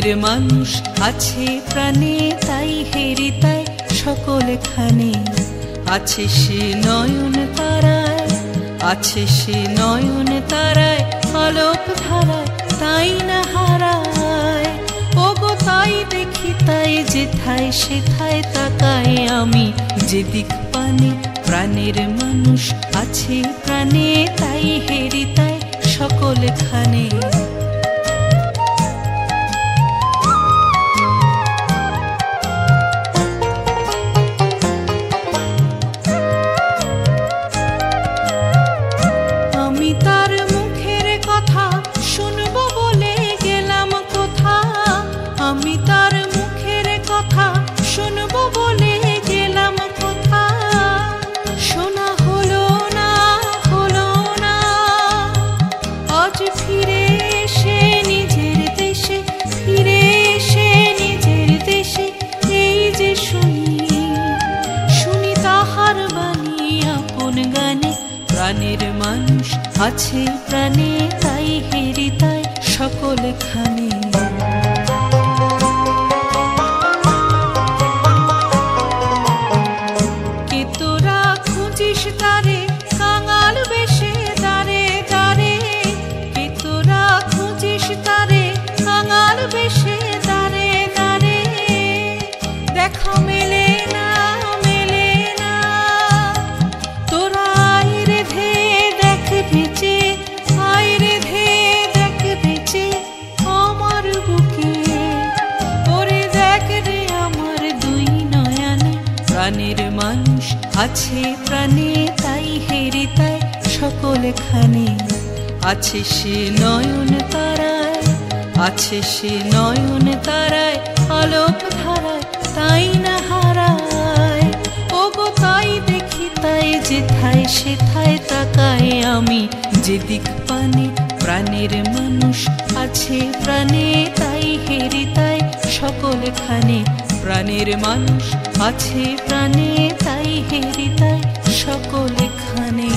প্রাণের মানুষ আছে প্রাণে, তাই হেরিতায় সকলখানে। আছে সে নয়ন তারায়, আছে সে নয়ন তারায়, আলোক ধারায় তাই না হারায়। ওগো তাই দেখি তাই যেথায় সেথায় তাকাই আমি, যেদিক পানে প্রাণের মানুষ আছে প্রাণে, তাই হেরিতায় সকলখানে। আমি তার মুখের কথা শুনবো বলে গেলাম কোথা, আমি তার মুখের কথা শুনবো বলে গেলাম কোথা। শোনা হলো না, হলো না, আজ ফিরে এসে নিজের দেশে, ফিরে এসে নিজের দেশে। এই যে শুনি, শুনি তাহার বাণী আপন গানে। প্রাণের মানুষ আছে প্রাণে, তাই হেরিতায় সকলখানে। কে তোরা খুঁজিস তারে কাঙাল বেশে দাঁড়ে দাঁড়ে, কে তোরা খুঁজিস তারে কাঙাল বেশে দাঁড়ে দাঁড়ে। দেখা মেলে না, মেলে না, তোরা আয় রে ধে দেখ বেঁচে, আয় রে ধে দেখ বেঁচে আমার বুকে। ওরে দেখ রে আমার দুই নয়নে। প্রাণের মানুষ আছে প্রাণে, তাই হেরিতায় সকলখানে। আছে সে নয়ন তারায়, আছে সে নয়ন তারায়, আলোক ধারায় তাই না হারায়। ওগো তাই দেখি তাই যেথায় সেথায় তাকাই আমি, যেদিক পানে প্রাণের মানুষ আছে প্রাণে, তাই হেরিতায় সকলখানে। প্রাণের মানুষ আছে প্রাণে, তাই হেরিতায় সকলখানে।